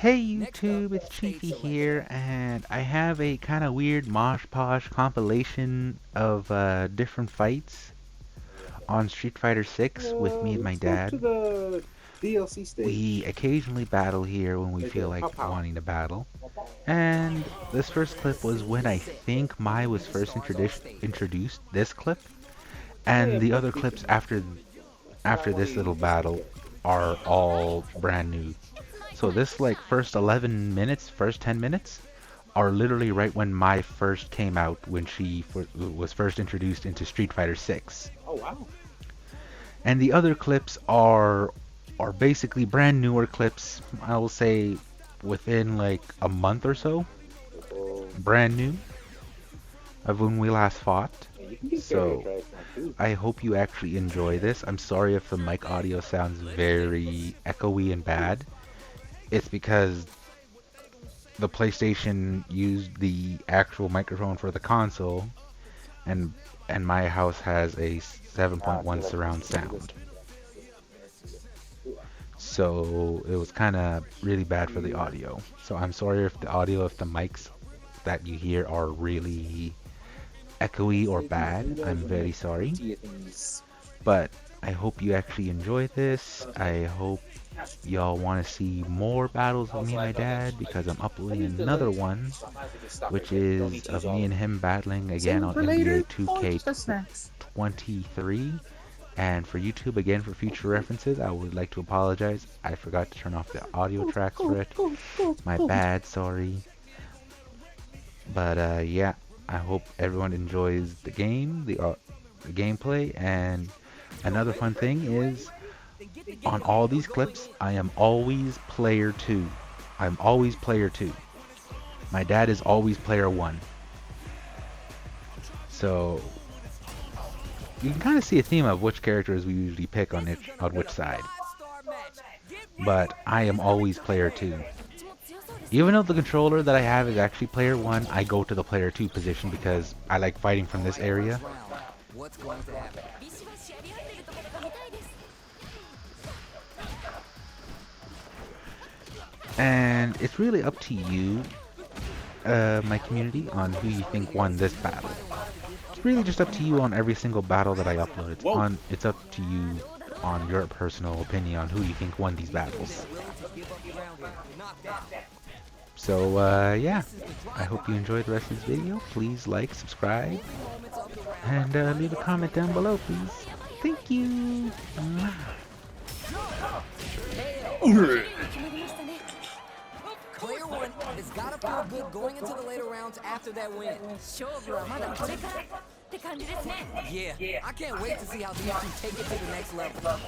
Hey YouTube, it's Cheify here, and I have a kind of weird mosh posh compilation of different fights on Street Fighter 6 with me and my Let's go to dad. the DLC We stage. occasionally battle here when we Right feel there. like Pow pow. wanting to battle. And this first clip was when I think Mai was first introduced this clip, I and am the much other weaker clips now. after this little battle are all brand new. So this like first 11 minutes, first 10 minutes are literally right when Mai first came out, when she was first introduced into Street Fighter 6. Oh wow. And the other clips are basically brand newer clips. I will say within like a month or so, Oh, brand new of when we last fought. and you can get carrier So tracks now too. I hope you actually enjoy this. I'm sorry if the mic audio sounds very echoey and bad. It's because the PlayStation used the actual microphone for the console, and my house has a Ah, I 7.1 feel like surround this. Let me sound. listen to that. So it was kind of really bad for the Yeah. audio. So I'm sorry if the audio, if the mics that you hear are really echoey or bad. I'm very sorry. But I hope you actually enjoy this. I hope y'all want to see more battles of me and my dad, because I'm uploading another one, which is of me and him battling again Save on for NBA later or just as snacks. 2K23. And for YouTube, again, for future references, I would like to apologize. I forgot to turn off the audio Go, tracks for go, it. go, go, My go. bad, sorry. But yeah, I hope everyone enjoys the game, the gameplay, and another fun thing is on all these clips, I am always player 2. I'm always player 2. My dad is always player 1. So you can kind of see a theme of which characters we usually pick on which side. But I am always player 2. Even though the controller that I have is actually player 1, I go to the player 2 position because I like fighting from this area. And it's really up to you, my community, on who you think won this battle. It's really just up to you on every single battle that I upload. Whoa. It's up to you on your personal opinion on who you think won these battles. So yeah, I hope you enjoyed the rest of this video. Please like, subscribe, and leave a comment down below, please. Thank you. Player one has got to feel good going into the later rounds after that win. Yeah, I can't wait to see how these two take it to the next level.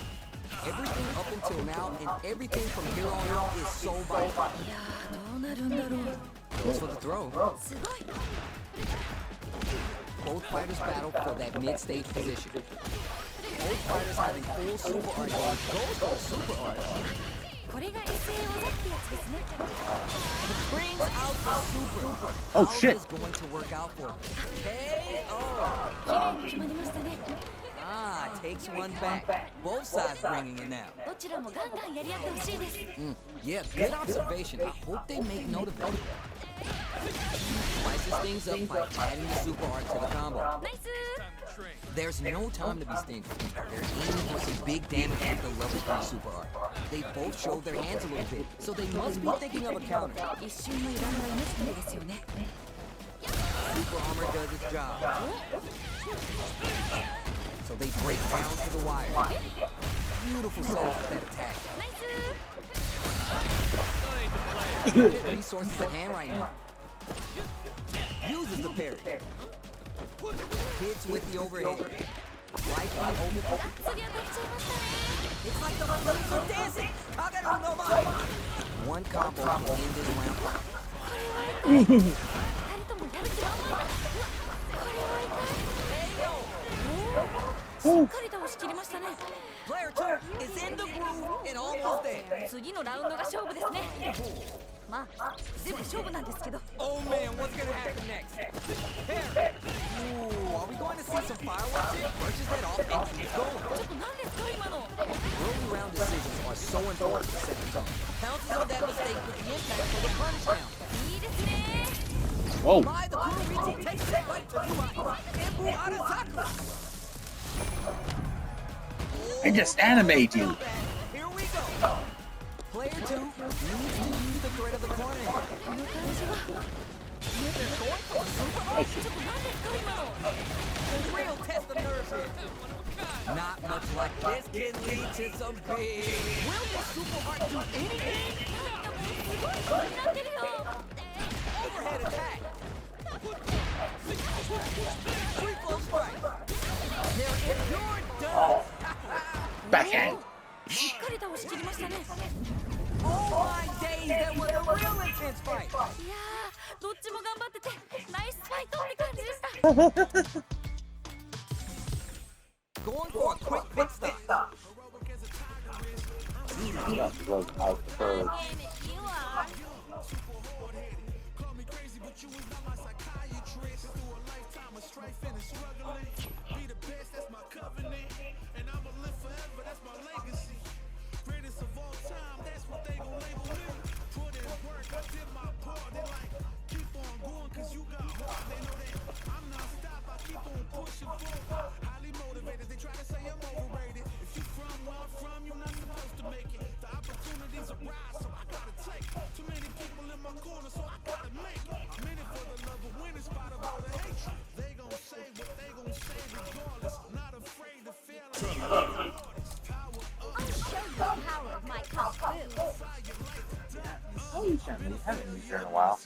Everything up until now and everything from here on out is so vital. Goes for the throw. Both fighters battle for that mid-stage position. Both fighters having full super art game goes for the super art. Brings out the super. Oh How shit. is going to work out for him? Takes one back. Both sides bringing it now. Yeah, good observation. I hope they make note of it. Spices things up by adding the super art to the combo. There's no time to be stingy. They're aiming for some big damage with the level 3 super art. They both showed their hands a little bit, so they must be thinking of a counter. Super armor does its job. So they break down to the wire. Beautiful setup for that attack. Resources at hand right now. Uses the parry. Hits with the overhead. Right on over. It's like the flips are dancing. Kagaru no Mai. One combo can end this round. Player 2 is in the groove and almost there. Oh man, what's gonna happen next? Parry. Ooh, are we going to see some fireworks here? Brushes that off and keeps going. Early round decisions are so important to set the tone. Pounces on that mistake with the impact. Whoa. By the Kurumichi takes it right to Cheify. Embu Arasaku. I just animate you. Here we go. Player 2 needs to use the threat of the corner. They're going for a super art. Real test of nerves here. Not much like this can lead to some big. Will the super art do anything? Overhead attack. Free flow strike. They're endured done. Backhand. Oh my days, that was a real intense fight. いやー、どっちも頑張っててナイスファイトって感じでした。 Going for a quick pit stop. Yeah, because I prefer. Oh, you haven't used her in a while.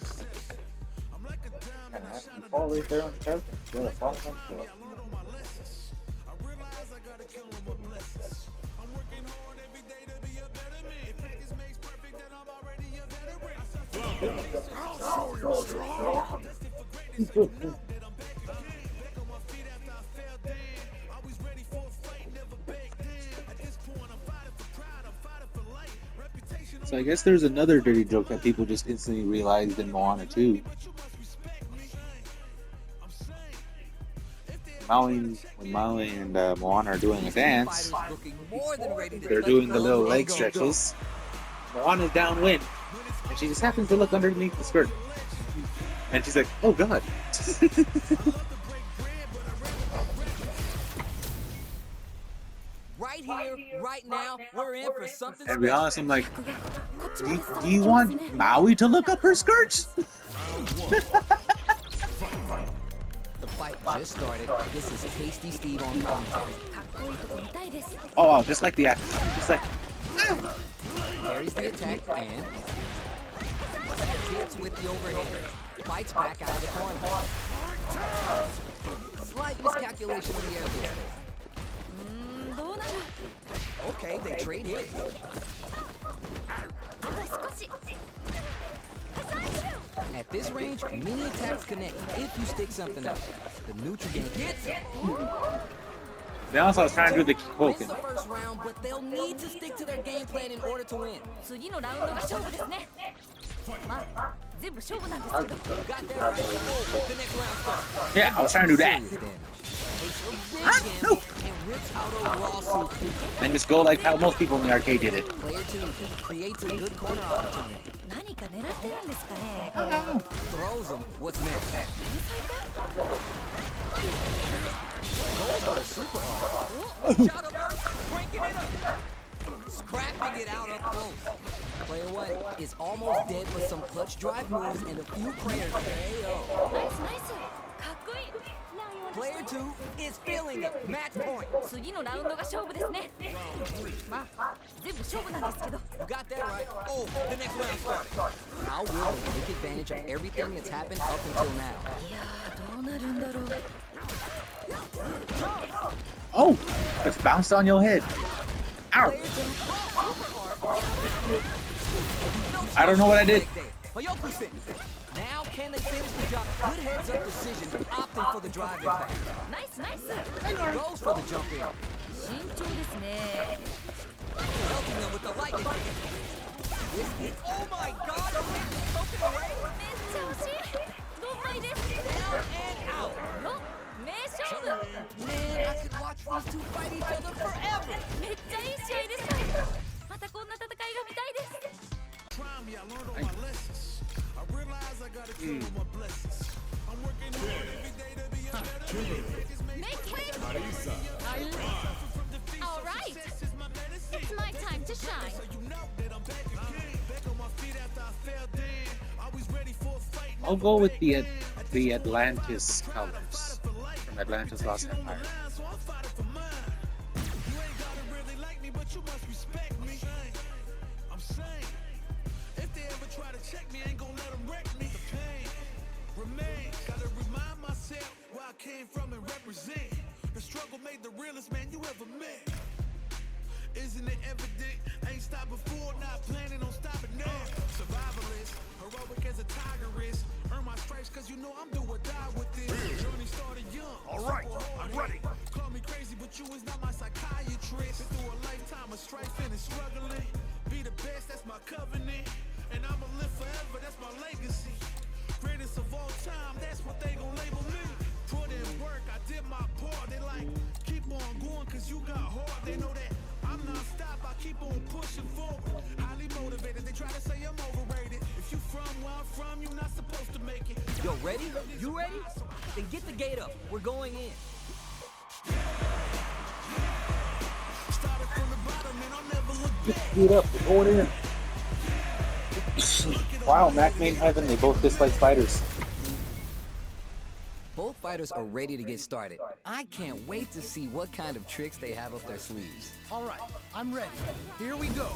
And have you fall right there on the couch and feel a fall on the floor. So I guess there's another dirty joke that people just instantly realized in Moana 2. When Maui and Moana are doing a dance, they're doing the little leg stretches. Moana's downwind, and she just happens to look underneath the skirt. And she's like, oh god. Right here, right now, we're in for something And to be honest, I'm like, こっちも do you want Maui to look up her skirts? The fight just started. This is Tasty Steve on commentary. かっこいいとこ見たいです。 Oh, wow, just like the act. Just like, Carries the attack and hits with the overhead. Fights back out of the corner. Slight miscalculation in the air. どうなる？ Okay, they trade hits. あと少し。 At this range, many attacks connect if you stick something up. The Nutrient gets it. to be honest, I was trying to do the Wins Kikoken. the first round, but they'll need to stick to their game plan in order to win. 次のラウンドが勝負ですね。まあ全部勝負なんですけど。 Got that right. Oh, the next round starts. Yeah, I was trying to do that. Serious damage. Takes a big gamble and rips out a raw suit. And just go like how most people in the arcade did it. Player 2 creates a good corner opportunity. 何か狙ってるんですかね。 Throws him. What's next? Goes for the super hard. Shot him up, breaking it up. Scrapping it out up close. Player 1 is almost dead with some clutch drive moves and a few prayers KO. ナイスナイス。かっこいい。 Player 2 is feeling it. Match point. 次のラウンドが勝負ですね。まあ全部勝負なんですけど。 Got that right. Oh, the next round started. How will they take advantage of everything that's happened up until now? いやーどうなるんだろう。 Oh, it's bounced on your head. Ow. Player 2. I don't know what I did. Now can they finish the job? Good heads up decision, opting for the drive impact. ナイスナイス。 Goes for the jump in. 慎重ですね。 Helping them with the lightning. Oh my god! Broken away. めっちゃ惜しい。どんまいです。 Down and out. よっ名勝負。 Man, I could watch these two fight each other forever. めっちゃいい試合でした。またこんな戦いが見たいです。 I learned all my lessons. I realized I gotta kill all my blessings. Make way! All right, it's my time to shine. I'll go with the Atlantis colors from Atlantis Lost Empire. Came from and represent the struggle made the realest man you ever met. Isn't it evident? Ain't stopped before, not planning on stopping now. Survivalist, heroic as a tigress. Earn my stripes cause you know I'm do or die with this. Journey started young. Alright, I'm ready. Call me crazy, but you is not my psychiatrist. Been through a lifetime of strife and struggling. Be the best, that's my covenant. And I'ma live forever, that's my legacy. Greatest of all time, that's what they gon' label me. Put in work, I did my part. They like, keep on going cause you got heart. They know that I'm non-stop, I keep on pushing forward. Highly motivated, they try to say I'm overrated. If you from where I'm from, you're not supposed to make it. Yo, ready? You ready? Then get the gate up. We're going in. Started from the bottom and I'll never look back. Speed up, we're going in. Wow, Mac made heaven, they both dislike spiders. Both fighters are ready to get started. I can't wait to see what kind of tricks they have up their sleeves. All right, I'm ready. Here we go.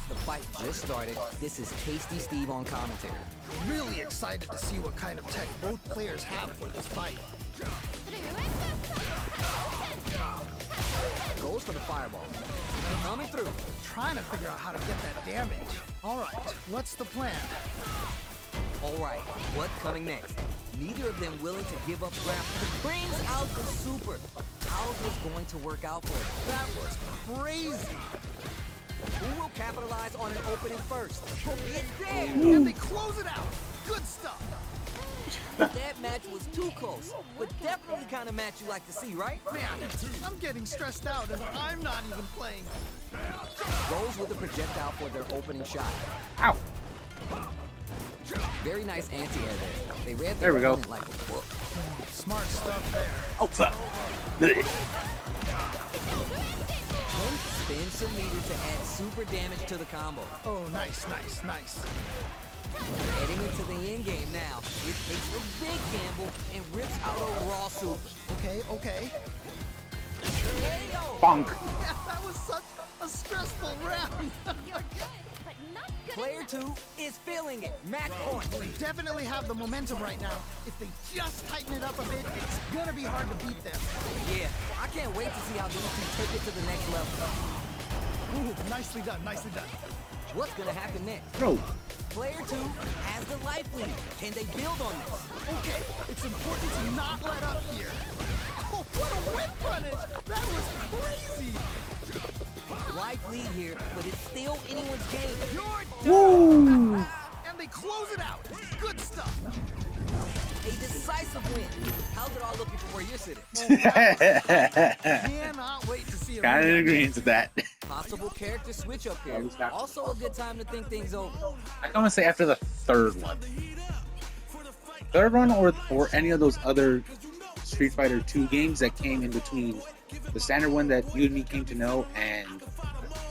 The fight just started. This is Tasty Steve on commentary. Really excited to see what kind of tech both players have for this fight. Goes for the fireball. Coming through. Trying to figure out how to get that damage. All right, what's the plan? All right, what's coming next? Neither of them willing to give up ground. Brings out the super. How's this going to work out for them? That was crazy. Who will capitalize on an opening first? It's there! And they close it out. Good stuff. That match was too close, but definitely the kind of match you like to see, right? Man, I'm getting stressed out and I'm not even playing. Goes with a projectile for their opening shot. Ow! Very nice anti-air there. They read There we go. like a book. Smart stuff there. Oh, fuck. Spin some meter to add super damage to the combo. Oh, nice. Heading into the end game now. It takes a big gamble and rips out a raw super. Okay. Bonk. Yeah, that was such a stressful round. You're good, but not good Player enough. 2 is feeling it. Match point. They definitely have the momentum right now. If they just tighten it up a bit, it's gonna be hard to beat them. Yeah, I can't wait to see how these two take it to the next level. Ooh, nicely done. What's gonna happen next? No. Player 2 has the life lead. Can they build on this? Okay, it's important to not let up here. Oh, what a whip punish! That was crazy! Life lead here, but it's still anyone's game. You're Woo! And they close it out. Good stuff. a decisive win. How's it all looking from where you're sitting? Cannot wait to see it. Kind of agreeing to that. Possible character switch up here. Also a good time to think things over. I want to say after the third one. Third one or any of those other Street Fighter 2 games that came in between the standard one that you and me came to know and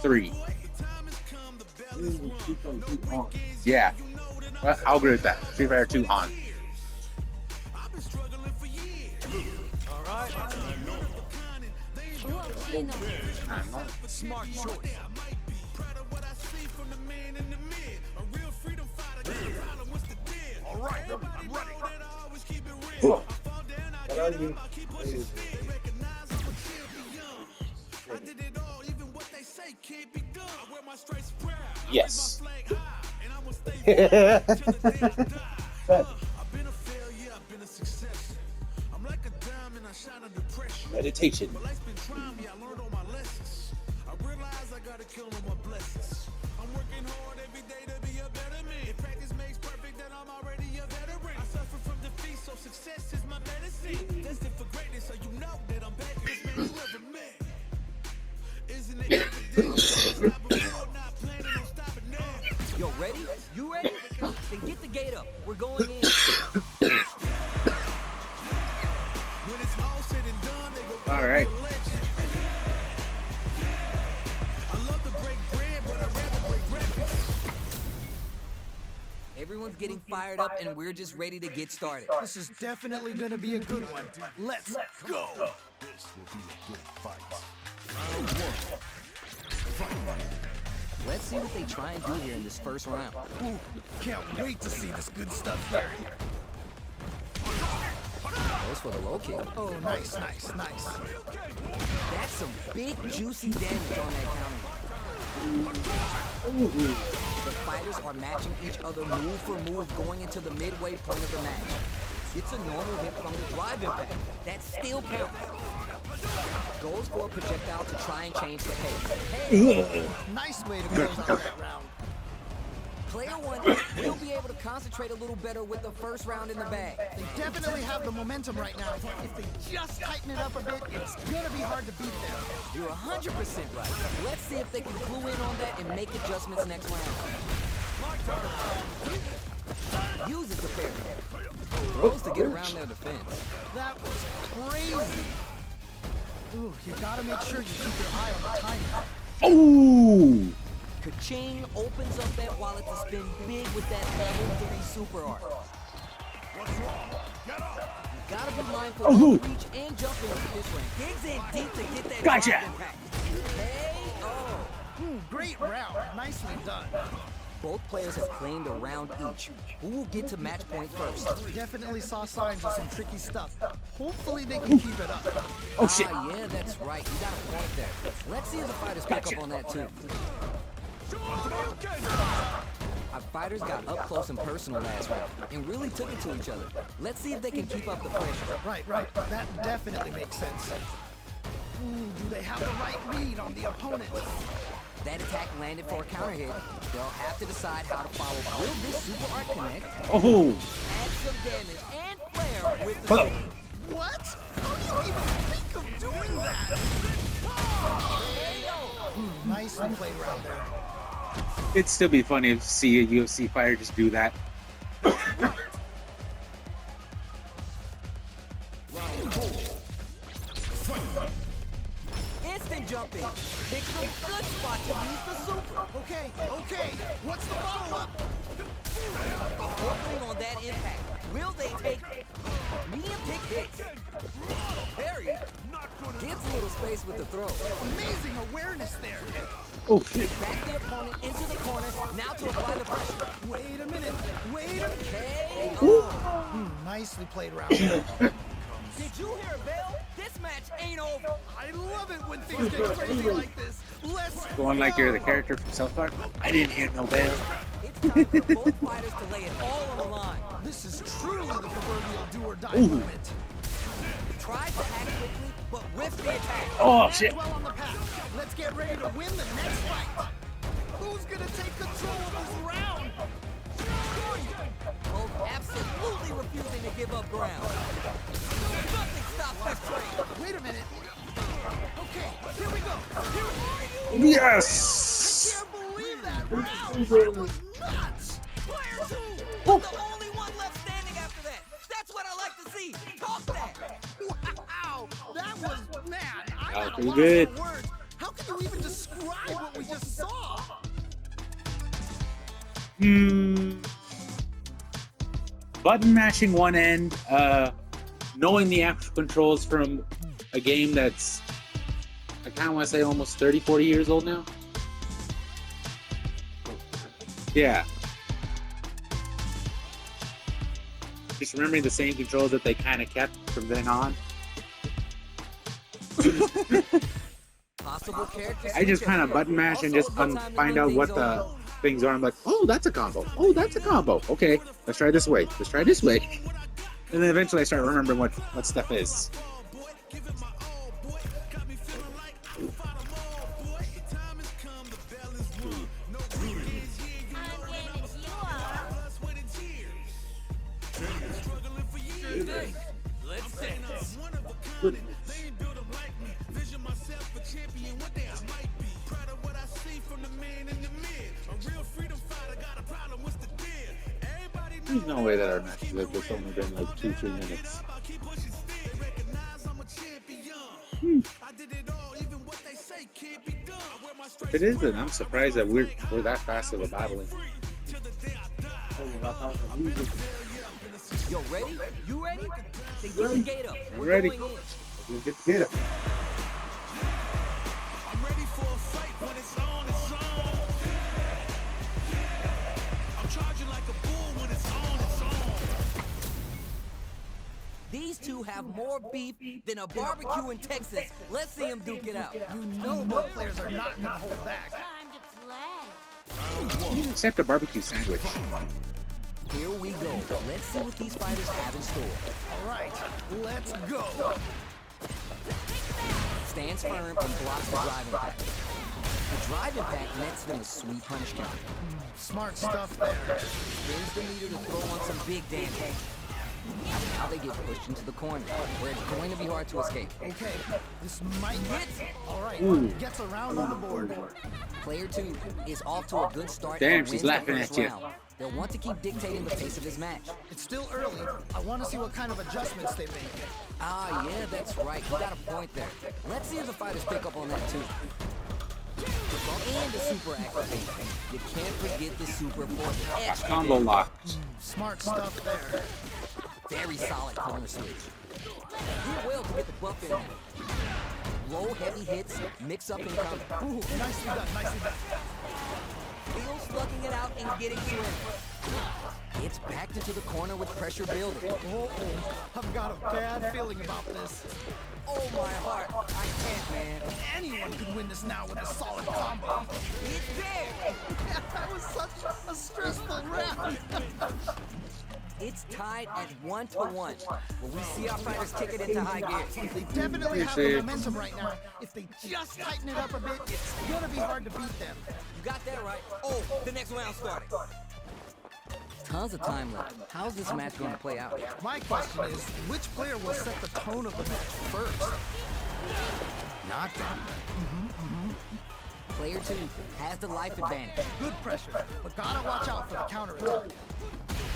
3. Yeah. Well, I'll agree with that. Street Fighter 2 on. Smart choice. All right, I'm ready. Yes. Meditation. Success is my medicine. Destined for greatness, so you know that I'm back this man you ever met. Isn't it evident? Not planning on stopping now. Yo, ready? You ready? Then get the gate up. We're going in. both getting fired up, and we're just ready to get started. This is definitely gonna be a good one. Let's go. This will be a good fight. Let's see what they try and do here in this first round. Ooh, can't wait to see this good stuff here. Goes for the low kick. Oh, nice, nice, nice. That's some big, juicy damage on that counter. The fighters are matching each other move for move going into the midway point of the match. It's a normal hit from the drive impact. That still counts. Goes for a projectile to try and change the pace. Hey, Nice way to close out that round. player one will be able to concentrate a little better with the first round in the bag. They definitely have the momentum right now. If they just tighten it up a bit, it's gonna be hard to beat them. You're 100% right. Let's see if they can clue in on that and make adjustments next round. Uses the parry. Throws to get around their defense. That was crazy. Ooh, you gotta make sure you keep your eye on the timer. Oh! Ka-ching opens up that wallet to spin big with that level 3 super art. You gotta be mindful of reach and jumping with this rank. Digs in deep to get that Gotcha. drive impact. Great round. Nicely done. Both players have claimed a round each. Who will get to match point first? Definitely saw signs of some tricky stuff. Hopefully they can keep it up. Oh shit! Yeah, that's right. You got a point there. Let's see if the fighters pick up on that too. Our fighters got up close and personal last round and really took it to each other. Let's see if they can keep up the pressure. Right. That definitely makes sense. Ooh, do they have the right read on the opponent? That attack landed for a counter hit. They'll have to decide how to follow. Will this super art connect? Oh! Add some damage and flair with the... Hello. What? How do you even think of doing that? Nicely played round there. It'd still be funny to see a UFC fighter just do that. Instant jumping. Picks a good spot to use the super. Okay. What's the follow-up? Focusing on that impact. Will they take medium pick hits? Parry. Gives a little space with the throw. Amazing awareness there. Oh shit! Back the opponent into the corner. Now to apply the pressure. Wait a minute. Hey. Nicely played round there. Did you hear a bell? This match ain't over. I love it when things get crazy like this. Let's Going like you're the character from South Park. I didn't hear no bell. It's time for both fighters to lay it all on the line. This is truly the proverbial do or die moment. Tries to act quickly, but whiffs the attack. Oh shit! Well on the path. Let's get ready to win the next fight. Who's gonna take control of this round? Both absolutely refusing to give up ground. Nothing stops this train. Wait a minute. Okay, here we go. Yes! Can't believe that round. It was nuts. Player 2 was the only one left standing after that. That's what I like to see. Talk that. Wow, that was mad. I That was got a pretty loss good. for words. How can you even describe what we just saw? Button mashing one end, knowing the actual controls from a game that's, I kind of want to say almost 30, 40 years old now. Yeah. Just remembering the same controls that they kind of kept from then on. Possible characters. I just kind of button mash and just find out what the things are. I'm like, oh, that's a combo. Oh, that's a combo. Okay, let's try this way. Let's try this way. And then eventually I start remembering what stuff is. Let's say There's no way that our matches have just only been like 2-3 minutes. If it is, then I'm surprised that we're that fast of a battling. Yo, ready? You ready? Then get the gate up. We're Ready. going in. Get it. I'm ready for a fight when it's on, it's on. I'm charging like a bull when it's on, it's on. These two have more beef than a barbecue in Texas. Let's see them duke it out. You know both players are not gonna hold back. Time to play. Except a barbecue sandwich. Here we go. Let's see what these fighters have in store. All right, let's go. Stands firm and blocks the drive impact. The drive impact nets them a sweet punish counter. Smart stuff there. Spins the meter to throw on some big damage. Now they get pushed into the corner, where it's going to be hard to escape. Okay, this might hit. All right, gets around on the board. Player 2 is off to a good start Damn, and she's wins the laughing first at you. round. They'll want to keep dictating the pace of this match. It's still early. I want to see what kind of adjustments they make. Ah, yeah, that's right. You got a point there. Let's see if the fighters pick up on that too. And the super activation. You can't forget the super for extra Combo damage. lock. Smart stuff there. Very solid corner switch. Do well to get the buff in there. Low heavy hits, mix up and counter. Ooh, nicely done, nicely done. Still slugging it out and getting swing. It's backed into the corner with pressure building. Oh, I've got a bad feeling about this. Oh my heart, I can't, man. Anyone could win this now with a solid combo. It's there. That was such a stressful round. It's tied at 1-1. Will we see our fighters kick it into high gear? They definitely have the momentum right now. If they just tighten it up a bit, it's gonna be hard to beat them. You got that right. Oh, the next round started. Tons of time left. How's this match going to play out? My question is, which player will set the tone of the match first? Not them. Player 2 has the life advantage. Good pressure, but gotta watch out for the counter attack.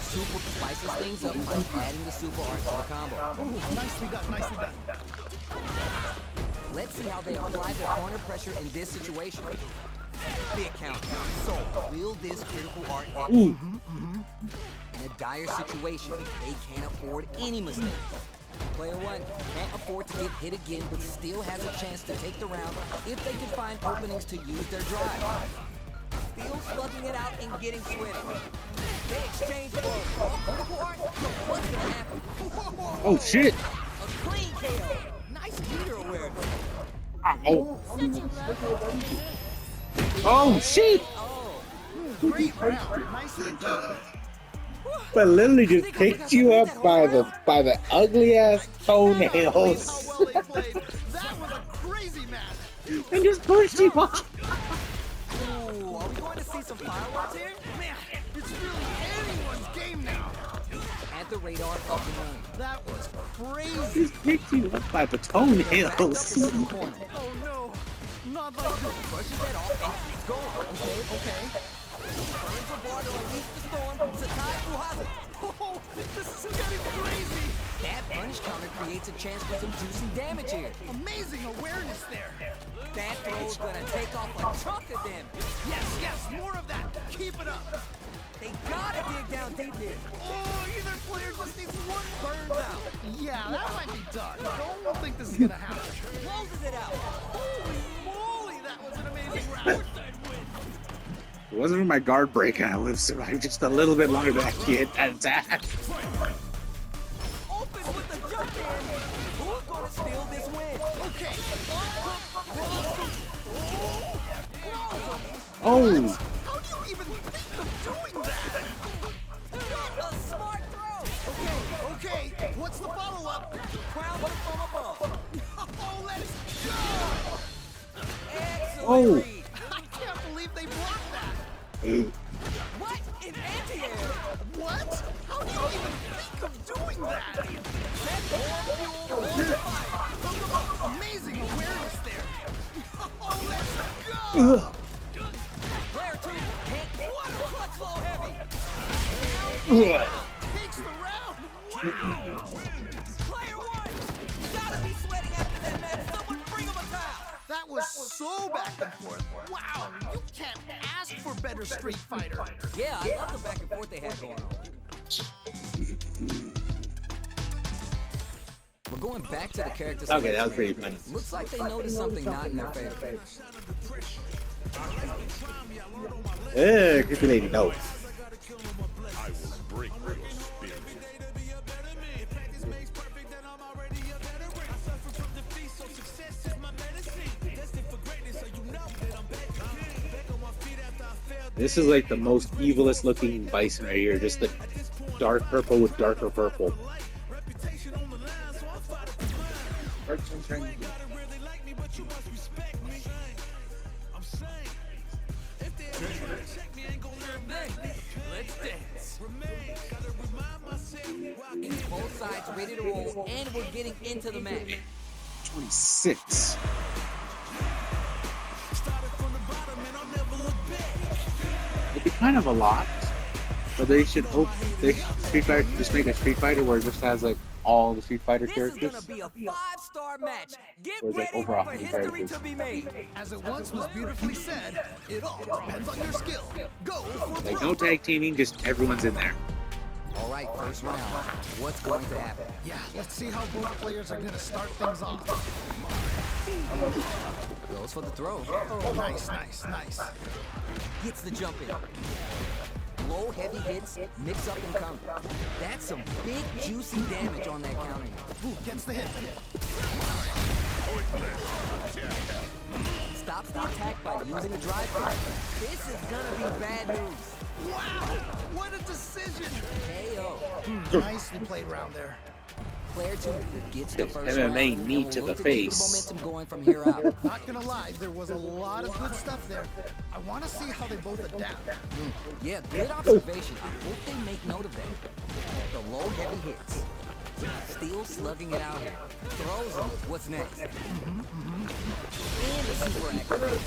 Super spices things up by adding the super art to the combo. Ooh, nicely done, nicely done. Let's see how they apply the corner pressure in this situation. Big count. So, will this critical art end? In a dire situation, they can't afford any mistakes. Player 1 can't afford to get hit again, but still has a chance to take the round if they can find openings to use their drive. Still slugging it out and getting sweaty. They exchange blows. Critical art? What's gonna happen? Oh shit! A clean KO. Nice meter awareness. Oh. Oh shit! Great round, nicely done. But literally just picked you up by the ugly ass How toenails well they played. That was a crazy match. and just pushed you off. Ooh, are we going to see some fireworks here? Man, it's really anyone's game now. At the radar of the ring. That was crazy. Just picked you up by the Backed up into the toenails. corner. Oh no, not like this. Brushes it off and keeps going. Okay. Burns the bar to release the storm. Sakai Fuhaza. Oh, this is getting crazy. That punish counter creates a chance for some juicy damage here. Amazing awareness there. That throw's gonna take off a chunk of them. Yes, more of that. Keep it up. They gotta dig down deep here. Oh, either player just needs one Burns out. Yeah, that might be done. Don't think this is gonna happen. Closes it out. Holy moly, that was an amazing round. It wasn't for my guard break, and I would have survived just a little bit longer than I get that attack. Open with the jump in. Who's gonna steal this win? Okay. Oh! How do you even think of doing that? A smart throw. Okay, what's the follow-up? Crown from above. Oh, let's go! Excellent Oh. read. I can't believe they blocked that. What? In anti-air? What? How do you even think of doing that? That more fuel, more fire. Amazing awareness there. Oh, let's go! Player 2 can't. What a clutch flow heavy. Takes the round. Player 1, gotta be sweating after that match. Someone bring him a towel. That was so back and forth. Wow, you can't ask for better Street Fighter. Yeah, I love the back and forth they had going on. We're going back to the characters. Okay, that was pretty funny. Looks like they noticed something not in their favor. Creepy lady, no. This is like the most evilest looking bison right here. Just the dark purple with darker purple. Both sides ready to roll, and we're getting into the match. 26. It'd be kind of a lot, but they should hope Street Fighter just make a Street Fighter where it just has like all the Street Fighter This characters. is gonna be a 5-star match. Get Or is it ready overall for Street Fighter history characters? to be made. As it once was beautifully said, it all depends on your skill. Go for Like no tag teaming, just everyone's in there. All right, first round. What's going to happen? Yeah, let's see how both players are gonna start things off. Goes for the throw. Oh, nice, nice, nice. Gets the jump in. Low, heavy hits, mix up and counter. That's some big, juicy damage on that counter. Ooh, gets the hit. Stops the attack by using a drive kick. This is gonna be bad news. Wow, what a decision. KO. Nicely played around there. Player 2 gets the first MMA round. knee and to we'll the look to keep face. the momentum going from here out. Not gonna lie, there was a lot of good stuff there. I want to see how they both adapt. Yeah, good observation. I hope they make note of that. The low, heavy hits. Still slugging it out here. Throws him. What's next? And the super activation.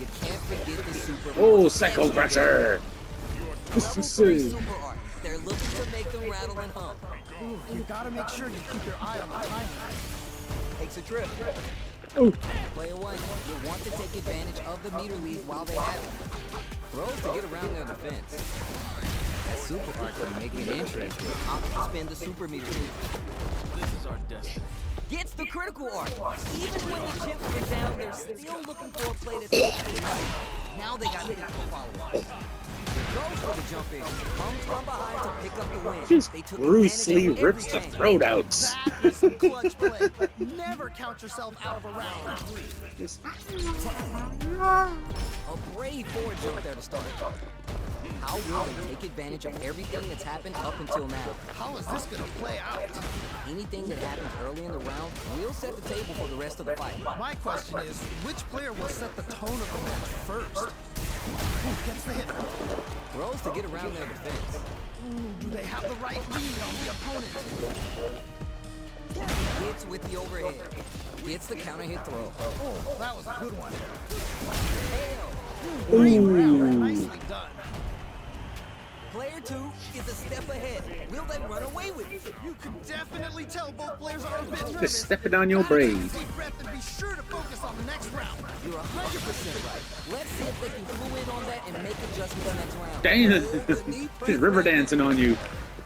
You can't forget the super. Oh, Psycho Crusher! Level 3 super art. They're looking to make them rattle and hump. Ooh, you gotta make sure you keep your eye on the timer. Takes a trip. Oh, Player 1, you want to take advantage of the meter lead while they have it. Throws to get around their defense. That super art can make it interesting. Opts to spend the super meter lead. This is our destiny. Gets the critical art. Even when the chips get down, they're still looking for a play that's right. Now they got to follow up. Goes for the jump in. Comes from behind to pick up the win. just They took Bruce advantage Lee of every rips the chance. throat out. That is some clutch play. Never count yourself out of a round. A brave forward jump there to start. How will they take advantage of everything that's happened up until now? How is this gonna play out? Anything that happens early in the round will set the table for the rest of the fight. My question is, which player will set the tone of the match first? Ooh, gets the hit. Throws to get around their defense. Do they have the right lead on the opponent? Hits with the overhead. Gets the counter hit throw. Oh, that was a good one. Hell. Great round. Nicely done. Player 2 is a step ahead. Will they run away with it? You can definitely tell both players are a bit nervous. Just stepping on your braid. Deep breath and be sure to focus on the next round. You're 100% right. Let's see if they can clue in on that and make adjustments next round. Damn, The knee he's first river round. dancing on you.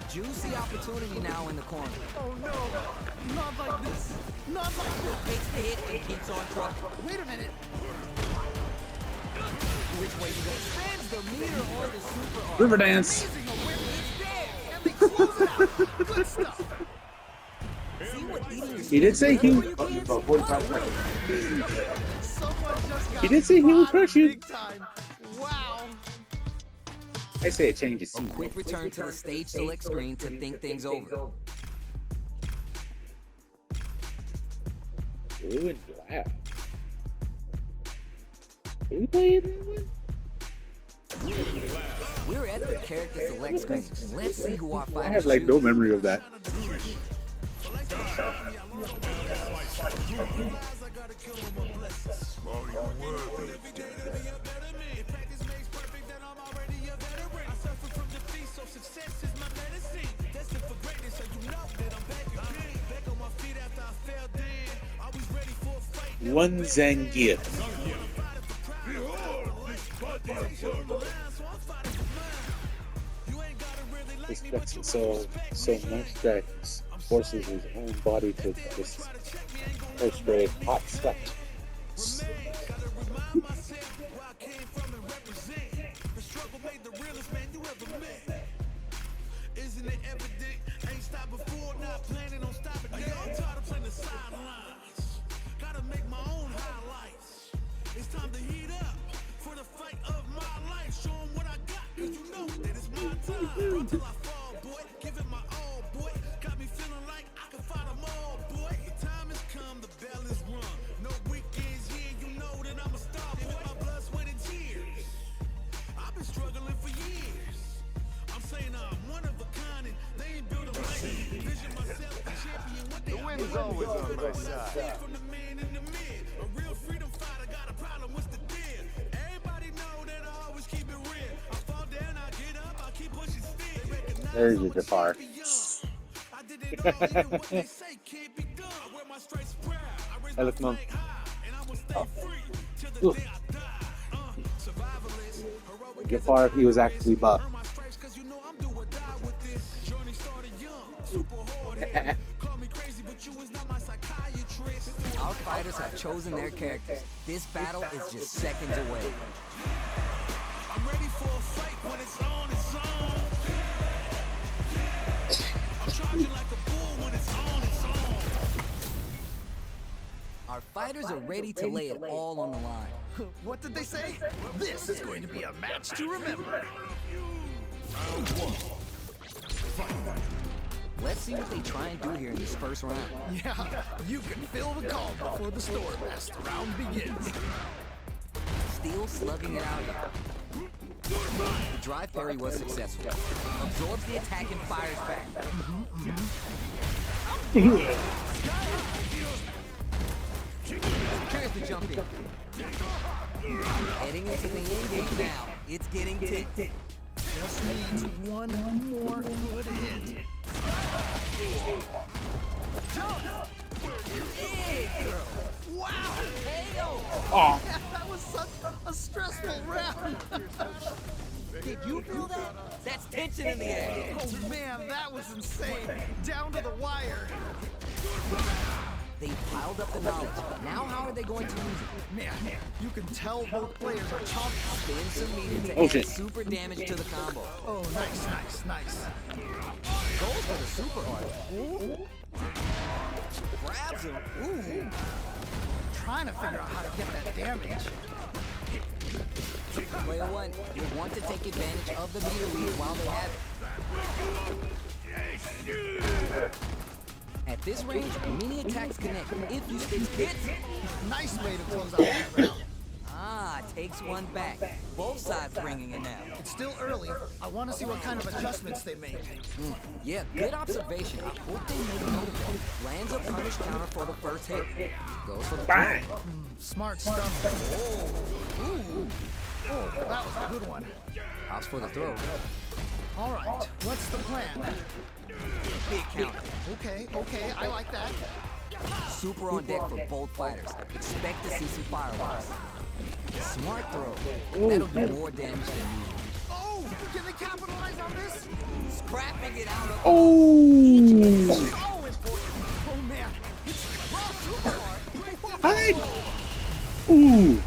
Juicy opportunity now in the corner. Oh no, not like this. Not like this. Takes the hit and keeps on trucking. Wait a minute. Which way you go? Spins the meter on the super arm. River dance. Amazing a win. It's there. And they close it out. Good stuff. See what eating your He did say he- Someone Someone just got He did say he would bodied crush you. big time. Wow. I say it changes. A quick return to the stage select screen to think things over. Blue and black. Who played that one? We're at the character select screen. Let's see who our I fighters have like no choose. memory of that. One Zangief. so much that he forces his own body to just perspire hot sweat. Isn't it evident? Ain't stopped before, not planning on stopping now. I'm tired of playing the sidelines. Gotta make my own highlights. It's time to heat up for the fight of my life. Show 'em what I got, 'cause you know that it's my time. Bro, till I fall, boy. Give it my all, boy. Got me feeling like I can fight 'em all, boy. The time has come, the bell is rung. No weekends here, you know that I'm a star, boy. My blood, sweat, and tears. I've been struggling for years. I'm saying I'm one of a kind, and they ain't built 'em like me. Vision myself a champion. What they The wind's always on my side. from the man in the mid. A real freedom fighter got a problem with the deal. Everybody know that I always keep it real. I fall down, I get up, I keep pushing still. There's your Jafar. I did it all, even what they say can't be done. I wear my stripes proud. I raise Hey, my look, Mom. flag high, and I will stay free till the day I die. Survivalist, heroic Jafar, if he was actually buff. earn my stripes 'cause you know I'm do or die with this. Journey started young, super hard headed. Call me crazy, but you was not my psychiatrist. Our fighters have chosen their characters. This battle is just seconds away. I'm ready for a fight when it's on, it's on. I'm charging like a bull when it's on, it's on. Our fighters are ready to lay it all on the line. What did they say? This is going to be a match to remember. Let's see what they try and do here in this first round. Yeah, you can feel the calm before the storm as the round begins. Steel slugging it out here. The drive parry was successful. Absorbs the attack and fires back. Here's the jump in. Heading into the end game now. It's getting ticked. Just needs one more good hit. Wow! That was such a stressful round. Did you feel that? That's tension in the air. Oh man, that was insane. Down to the wire. They piled up the knowledge. Now how are they going to use it? Man, you can tell both players are chomping. Spin some meter to Oh, add shit. super damage to the combo. Oh, nice. Goes for the super art. Grabs him. Ooh. Trying to figure out how to get that damage. Player one, you want to take advantage of the meter lead while they have it. At this range, mini attacks connect. If you stick hits, Nice way to close out that round. takes one back. Both sides bringing it now. It's still early. I want to see what kind of adjustments they make. Yeah, good observation. I hope they make note of that. Lands a punish counter for the first hit. Goes for the Bang! throw. Smart stuff. Oh, that was a good one. Opts for the throw. All right, what's the plan? Big counter. Okay, I like that. Super on deck for both fighters. Expect to see some fireworks. Smart throw. That'll do more damage than usual. Oh, can they capitalize on this? Scrapping it out of Oh! So important. Oh man, it's raw super hard. Hide! Ooh!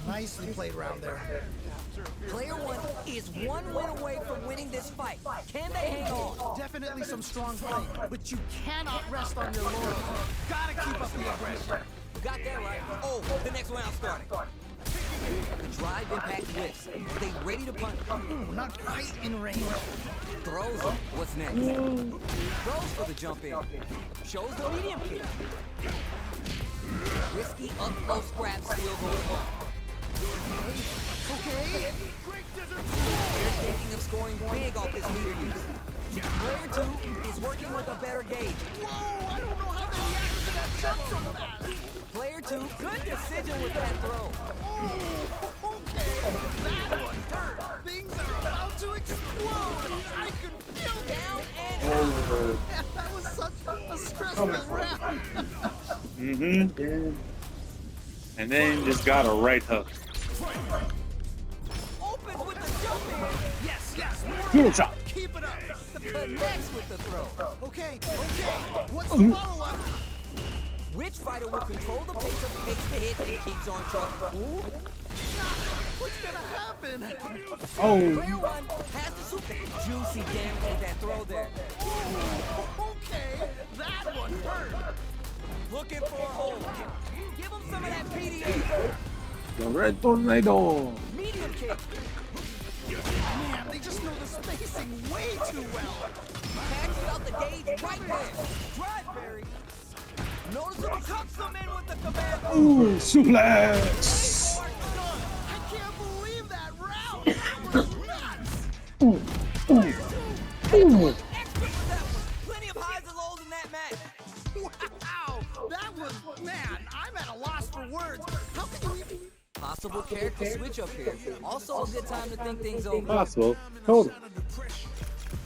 Nicely played round there. Player one is one win away from winning this fight. Can they hang on? Definitely some strong fighting, but you cannot rest on your laurels. Gotta keep up the aggression. You got that right. Oh, the next round starting. The drive impact whiffs. Are they ready to punch? Ooh, not quite in range. Throws him. What's next? Goes for the jump in. Shows the medium kick. Risky up close grab steal going on. Okay. They're thinking of scoring big off this meter use. Player two is working with a better gauge. Whoa, I don't know how they reacted to that jump so fast. Player two, good decision with that throw. Oh, okay. That one hurt. Things are about to explode. I can feel Down it. and That was such a stressful round. Mm-hmm. And then just got a right hook. opens with the jump in. Yes. Cool shot. Keep it up. Connects with the throw. Okay. What's the follow-up? Which fighter will control the pace of the hit and keeps on truck? What's gonna happen? Player one has the super juicy damage with that throw there. Okay, that one hurt. Looking for a hold. Give him some of that PDA. The red tornado. Medium kick. Man, they just know the spacing way too well. Catches out the gauge right there. Drive berry. Noticeable tucks them in with the command. Ooh, suplex. I can't believe that round. That was nuts. Extra for that one. Plenty of highs and lows in that match. Wow, that was, man, I'm at a loss for words. How can you even... Possible character switch up here. Also a good time to think things over. Possible. Total.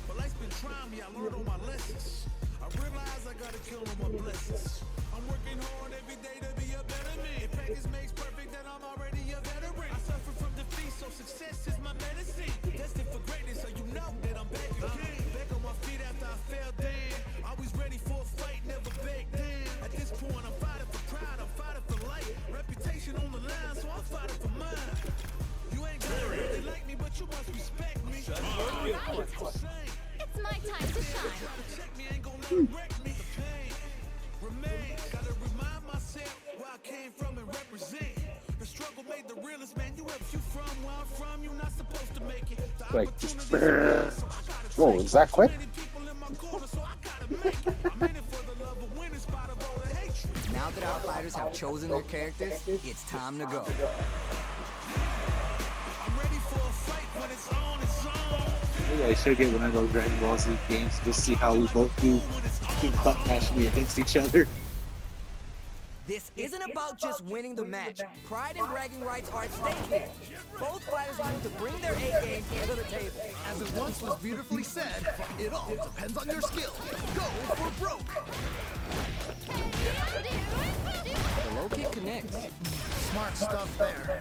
But life's been trying me, I learned all my lessons. I realize I gotta kill all my blessings. I'm working hard every day to be a better man. If practice makes perfect, then I'm already a veteran. I suffer from defeat, so success is my medicine. Destined for greatness, so you know that I'm back again. Back on my feet after I fell down. Always ready for a fight, never back down. At this point, I'm fighting for pride, I'm fighting for life. Reputation on the line, so I'm fighting for mine. You ain't gonna really like me, but you must respect me. It's my time to shine. Check me, ain't gonna let wreck me. Pain remain. Gotta remind myself where I came from and represent. The struggle made the realest man you ever. You from where I'm from, you're not supposed to make it. The Like, opportunity's so I gotta whoa, take is that it. quick? Many people in my corner, so I gotta make it. I'm in it for the love of winning, spite of all the hatred. Now that our fighters have chosen their characters, it's time to go. I'm ready for a fight when it's on, it's on. Maybe I should get one of those Dragon Ball Z games to see how we both do keep butt mashing against each other. This isn't about just winning the match. Pride and bragging rights are at stake here. Both fighters need to bring their A game to the table. As it once was beautifully said, it all depends on your skill. Go for broke. The low kick connects. Smart stuff there.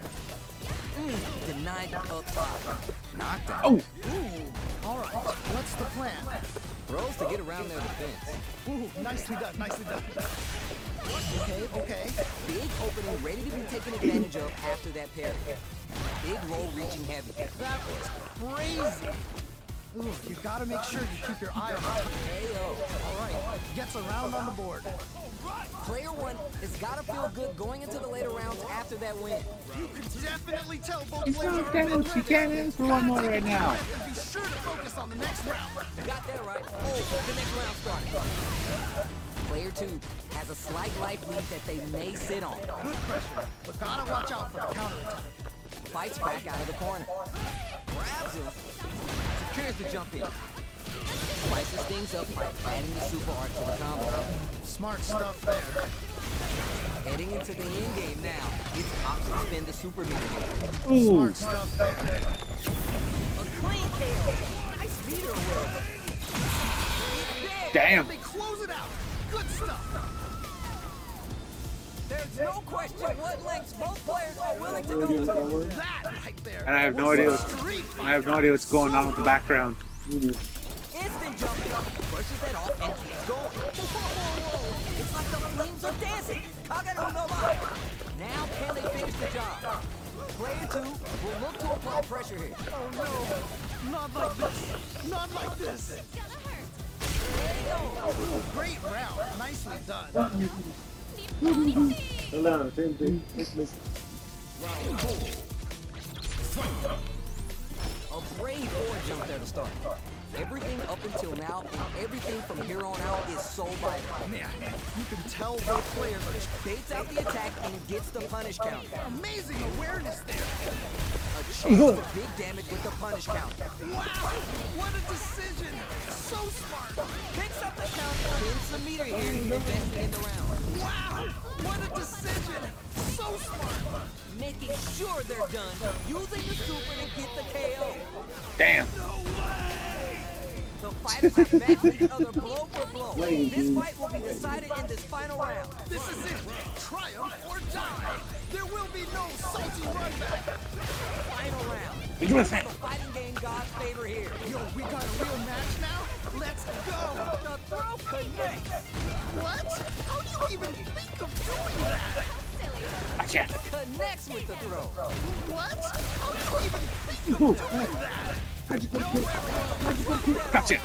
Denied up top. Knocked out. Oh, All right, what's the plan? Throws to get around their defense. Ooh, nicely done, nicely done. Okay. Big opening ready to be taken advantage of after that parry. Big roll reaching heavy. That was crazy. Ooh, you gotta make sure you keep your eye on it. KO. All right, gets around on the board. Player one has got to feel good going into the later rounds after that win. You can definitely tell both he's players not are getting, she can't ask for one more right now. and be sure to focus on the next round. You got that right. Oh, the next round starts. Player two has a slight life lead that they may sit on. Good pressure, but gotta watch out for the counterattack. Fights back out of the corner. Grabs him. Secures the jump in. Slices things up by adding the super art to the combo. Smart stuff there. Heading into the end game now. It's option to spin the super meter. Ooh, Smart stuff there. A clean KO. Nice meter whip. damn. They close it out. Good stuff. There's no question what lengths both players are willing to go to. That right there. And I have no was idea a streak. I have no idea what's going on with the background. Instant jumping up, brushes that off, and keeps going. Whoa. It's like the flames are dancing. Kagano no mai. Now can they finish the job? Player two will look to apply pressure here. Oh no. Not like this. Not like this. Ooh, great round. Nicely done. A brave forward jump there to start. Everything up until now and everything from here on out is so vital. Man, you can tell both players are just Baits out the attack and gets the punish count. amazing awareness there. A chance for big damage with the punish count. Wow, what a decision. So smart. Picks up the count, spins the meter here, investing in the round. Wow, what a decision. So smart. Making sure they're done, using the super to get the KO. Damn. The fighters have matched each other blow for blow. This fight will be decided in this final round. This is it. Triumph or die. There will be no salty run back. Final round. You a fan? Fighting game God's favor here. Yo, we got a real match now? Let's go! The throw connects. What? How do you even think of doing that? Gotcha. Connects with the throw. What? How do you even think of doing that? Gotcha.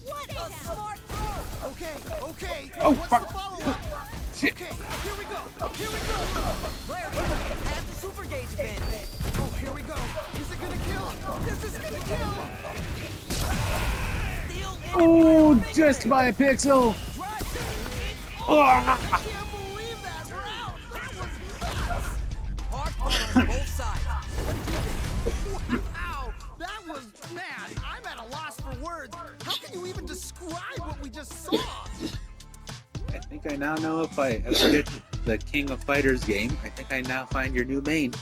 What a smart throw. Okay. Oh, What's fuck. the follow-up? Shit. Okay, here we go. Blair has the super gauge advantage. Oh, here we go. Is it gonna kill? This is gonna kill. Oh, just by a pixel. Oh. I can't believe that round. That was nuts. Hard fun on both sides. Wow, that was, man, I'm at a loss for words. How can you even describe what we just saw? I think I now know if I ever get the King of Fighters game, I think I now find your new main.